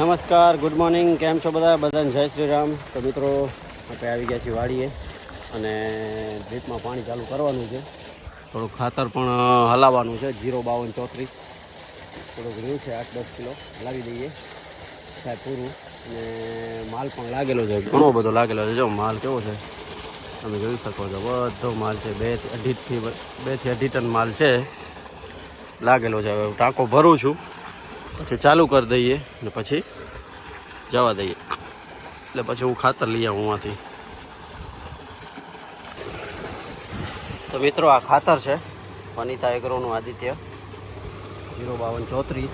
નમસ્કાર, good morning. કેમ છો બધાને જય શ્રી રામ. તો મિત્રો આપણે આવી ગયા છીએ વાડીએ અને ડ્રીપમાં પાણી ચાલુ કરવાનું છે. થોડુંક ખાતર પણ હલાવવાનું છે. 05234 થોડુંક રહ્યું છે, 8-10 કિલો હલાવી દઈએ સાહેબ પૂરું. અને માલ પણ લાગેલો છે, ઘણો બધો લાગેલો છે. જો માલ કેવો છે તમે જોઈ શકો છો, બધો માલ છે. 2 થી 2.5 ટન માલ છે લાગેલો છે. હવે ટાંકો ભરું છું, પછી ચાલુ કરી દઈએ ને પછી જવા દઈએ. એટલે પછી હું ખાતર લઈ આવું અહીંયાથી. તો મિત્રો આ ખાતર છે વનિતા એગ્રોનું આદિત્ય 05234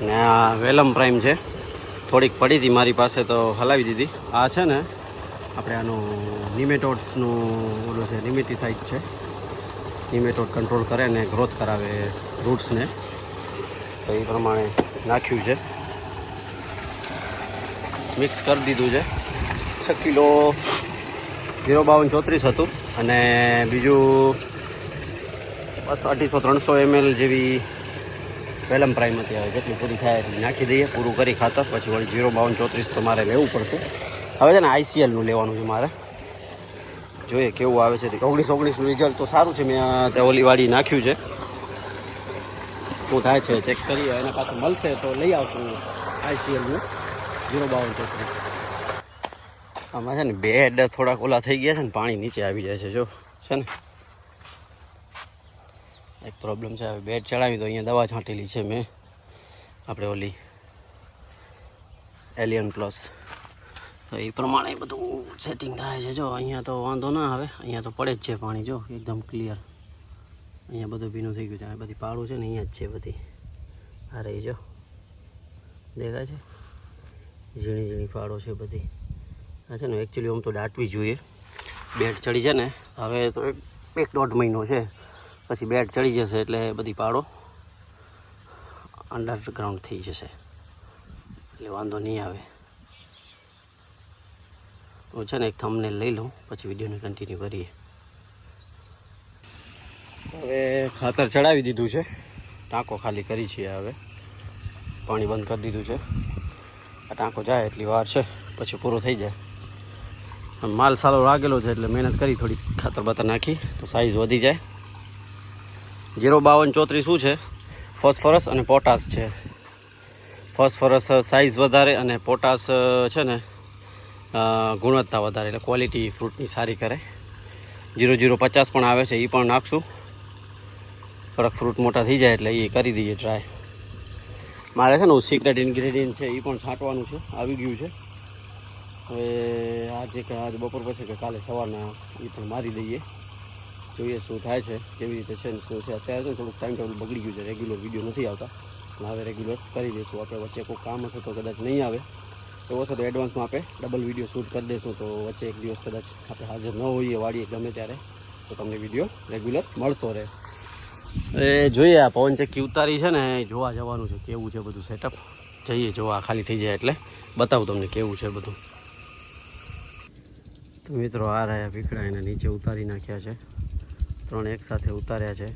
ને આ વેલમ પ્રાઇમ છે. થોડીક પડી હતી મારી પાસે તો હલાવી દીધી. આ છે ને આપણે આનું નિમેટોડ્સનું ઓલું છે, નિમેટીસાઇડ છે. નિમેટોડ કંટ્રોલ કરે ને ગ્રોથ કરાવે રૂટ્સને, તો એ પ્રમાણે નાખ્યું છે. મિક્સ કરી દીધું છે. 6 કિલો 05234 હતું અને બીજું બસ 250-300 ml જેવી વેલમ પ્રાઇમ હતી. હવે જેટલી પૂરી થાય એટલી નાખી દઈએ, પૂરું કરી ખાતર. પછી વળી 05234 તો મારે લેવું પડશે. હવે છે ને ICLનું લેવાનું છે મારે. જોઈએ કેવું આવે છે. 19-19નું રિઝલ્ટ તો સારું છે. મેં ત્યાં ઓલી વાડી નાખ્યું છે, શું થાય છે ચેક કરીએ. એના પાછું મળશે તો લઈ આવશું ICLનું 05234. આમાં છે ને બેડ થોડાક ઓલા થઈ ગયા છે ને, પાણી નીચે આવી જાય છે. જો છે ને એક પ્રોબ્લેમ છે. હવે બેડ ચડાવી તો અહીંયા દવા છાંટેલી છે મેં, આપણે ઓલી એલિયન પ્લસ, તો એ પ્રમાણે બધું સેટિંગ થાય છે. જો અહીંયા તો વાંધો ના આવે, અહીંયા તો પડે જ છે પાણી. જો એકદમ ક્લિયર. અહીંયા બધું ભીનું થઈ ગયું છે. આ બધી પાળું છે ને અહીંયા જ છે બધી. આ રહી જો દેખાય છે, ઝીણી ઝીણી પાળો છે બધી. આ છે ને એકચ્યુઅલી આમ તો દાટવી જોઈએ. બેડ ચડી છે ને, હવે તો 1-1.5 મહિનો છે, પછી બેડ ચડી જશે એટલે બધી પાળો અંડરગ્રાઉન્ડ થઈ જશે, એટલે વાંધો નહીં આવે. તો છે ને એક થંબનેલ લઈ લઉં, પછી વિડીયોને કન્ટિન્યુ કરીએ. હવે ખાતર ચડાવી દીધું છે, ટાંકો ખાલી કરી છીએ. હવે પાણી બંધ કરી દીધું છે. આ ટાંકો જાય એટલી વાર છે, પછી પૂરો થઈ જાય. માલ સારો લાગેલો છે એટલે મહેનત કરી, થોડી ખાતર બાતર નાખી તો સાઇઝ વધી જાય. 05234 શું છે? ફોસ્ફરસ અને પોટાશ છે. ફોસ્ફરસ સાઇઝ વધારે અને પોટાશ છે ને ગુણવત્તા વધારે, એટલે ક્વોલિટી ફ્રૂટની સારી કરે. 0050 પણ આવે છે, એ પણ નાખશું. થોડાક ફ્રૂટ મોટા થઈ જાય એટલે એ કરી દઈએ ટ્રાય. મારે છે ને સિક્રેટ ઇન્ગ્રેડિયન્ટ છે એ પણ છાંટવાનું છે, આવી ગયું છે. હવે આજે બપોર પછી કે કાલે સવારના એ પણ મારી દઈએ. જોઈએ શું થાય છે, કેવી રીતે છે ને શું છે. અત્યારે તો થોડુંક ટાઈમ ટેબલ બગડી ગયું છે, રેગ્યુલર વિડીયો નથી આવતા. પણ હવે રેગ્યુલર કરી દઈશું. આપણે વચ્ચે કોઈ કામ હશે તો કદાચ નહીં આવે, એવો હશે તો એડવાન્સમાં આપણે ડબલ વિડીયો શૂટ કરી દઈશું. તો વચ્ચે એક દિવસ કદાચ આપણે હાજર ન હોઈએ વાડીએ ગમે ત્યારે, તો તમને વિડીયો રેગ્યુલર મળતો રહે. એ જોઈએ આ પવન ચક્કી ઉતારી છે ને, જોવા જવાનું છે કેવું છે બધું સેટઅપ. જઈએ જોવા, ખાલી થઈ જાય એટલે બતાવું તમને કેવું છે બધું. તો મિત્રો આ રહ્યા પીકડા, એને નીચે ઉતારી નાખ્યા છે. 3 એક સાથે ઉતાર્યા છે.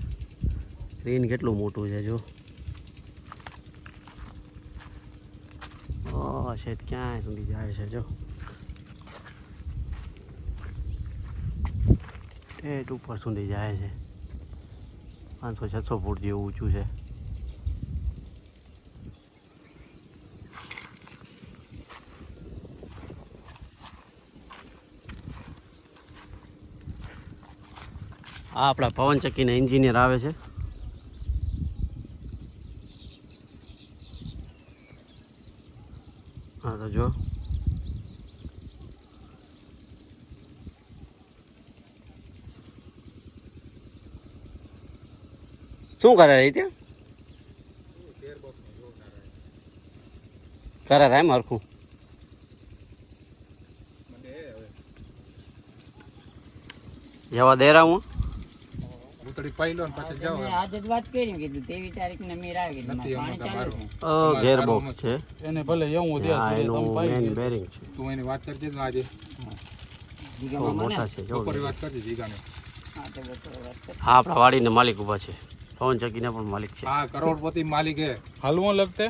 સ્ક્રીન કેટલું મોટું છે જો. શેઠ ક્યાંય સુધી જાય છે જો. ઠેઠ ઉપર સુધી જાય છે. 500-600 ફૂટ જેવું ઊંચું છે. આ આપણા પવન ચક્કીના એન્જિનિયર આવે છે. હા તો જો શું કરે રહી ત્યાં કરે એમ હરખું. જવા દે રહા હું ગેરબોક્સ છે એને ભલે એવું મેન બેરિંગ છે. તું એની વાત કરજે આજે મોટા છે. હા આપણા વાડીના માલિક ઉભા છે. પવન ચક્કીના પણ માલિક છે. હા કરોડપતિ માલિક હે. હલવો લગતે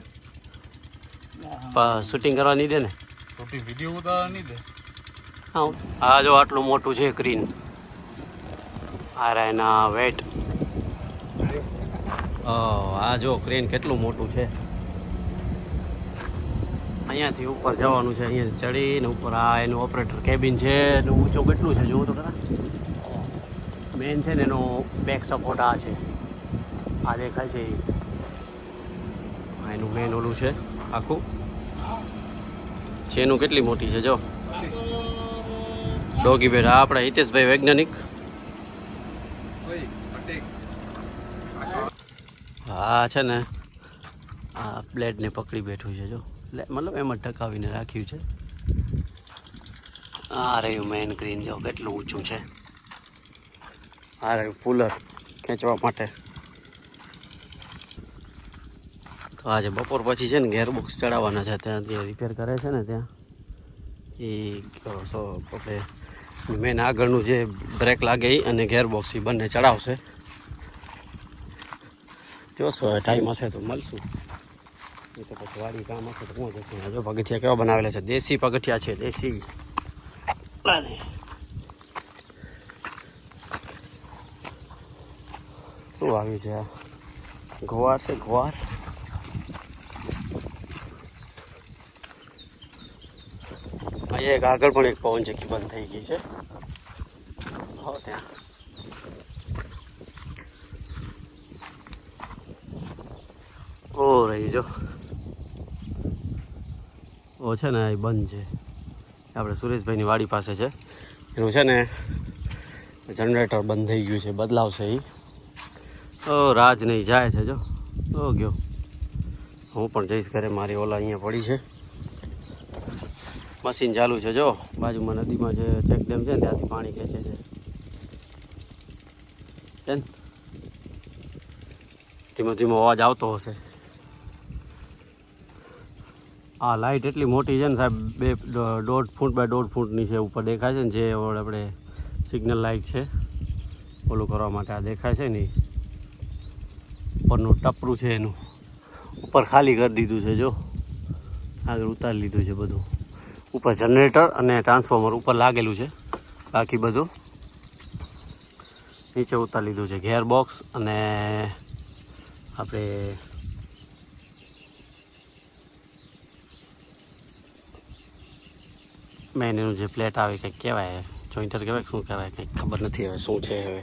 શૂટિંગ કરવા નહીં દે ને? છોટી વિડીયો ઉતારવા નહીં દે. હા, આ જો આટલું મોટું છે ક્રીન. આ એના વેટ. આ જો ક્રેન કેટલું મોટું છે. અહીંયાથી ઉપર જવાનું છે. અહીંયા ચડીને ઉપર આ એનું ઓપરેટર કેબિન છે. એનું ઊંચું કેટલું છે જોવું તો ખરા. મેન છે ને એનો બેક સપોર્ટ આ છે. આ દેખાય છે એનું મેન ઓલું છે આખું. ચેનું કેટલી મોટી છે જો. Doggy bed. આ આપણા હિતેશભાઈ વૈજ્ઞાનિક. હા છે ને આ બ્લેડને પકડી બેઠું છે જો. મતલબ એમ જ ટકાવીને રાખ્યું છે. આ રહ્યું મેઇન ગ્રીન જો કેટલું ઊંચું છે. આ રહ્યું પુલર ખેંચવા માટે. તો આજે બપોર પછી છે ને ગેરબોક્સ ચડાવવાના છે. ત્યાં જે રિપેર કરે છે ને ત્યાં એ આપણે મેન આગળનું જે બ્રેક લાગે એ અને ગેરબોક્સ એ બંને ચડાવશે. જોશો ટાઈમ હશે તો મળશું. એ તો પછી વાડી કામ હશે તો હું જશું. જો પગથિયા કેવા બનાવેલા છે. દેશી પગથિયા છે. દેશી. શું આવ્યું છે આ? ગોવાર છે ગોવાર. અહીંયા એક આગળ પણ એક પવન ચક્કી બંધ થઈ ગઈ છે. હો ત્યાં ઓ રહી જો. ઓ છે ને એ બંધ છે. આપણે સુરેશભાઈની વાડી પાસે છે. એનું છે ને જનરેટર બંધ થઈ ગયું છે. બદલાવશે એ. ઓ રાજ નહીં જાય છે જો. ઓ ગયો. હું પણ જઈશ ઘરે. મારી ઓલા અહીંયા પડી છે. મશીન ચાલુ છે જો. બાજુમાં નદીમાં જે ચેક ડેમ છે ને ત્યાંથી પાણી ખેંચે છે. ધીમો ધીમો અવાજ આવતો હશે. આ લાઇટ એટલી મોટી છે ને સાહેબ. 1.5 ફૂટ બાય 1.5 ફૂટની છે. ઉપર દેખાય છે ને જે આપણે સિગ્નલ લાઇટ છે ઓલું કરવા માટે. આ દેખાય છે ને ઉપરનું ટપરું છે એનું ઉપર ખાલી કરી દીધું છે જો. આગળ ઉતારી લીધું છે બધું. ઉપર જનરેટર અને ટ્રાન્સફોર્મર ઉપર લાગેલું છે. બાકી બધું નીચે ઉતારી લીધું છે. ગેરબોક્સ અને આપણે મેન એનું જે પ્લેટ આવે કંઈક કહેવાય. જોઈન્ટર કહેવાય શું કહેવાય કંઈક ખબર નથી હવે શું છે હવે.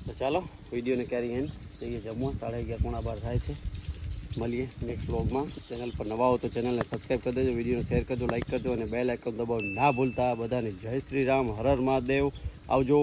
તો ચાલો વિડીયોને ક્યારે એન્ડ જઈએ જમવા. 11:30 પોણા 12 થાય છે. મળીએ નેક્સ્ટ વ્લોગમાં. ચેનલ પર નવા હો તો ચેનલને સબસ્ક્રાઈબ કરી દેજો. વિડીયોને શેર કરજો, લાઈક કરજો અને બેલ આઇકન દબાવવાનું ના ભૂલતા. બધાને જય શ્રી રામ. હર હર મહાદેવ. આવજો.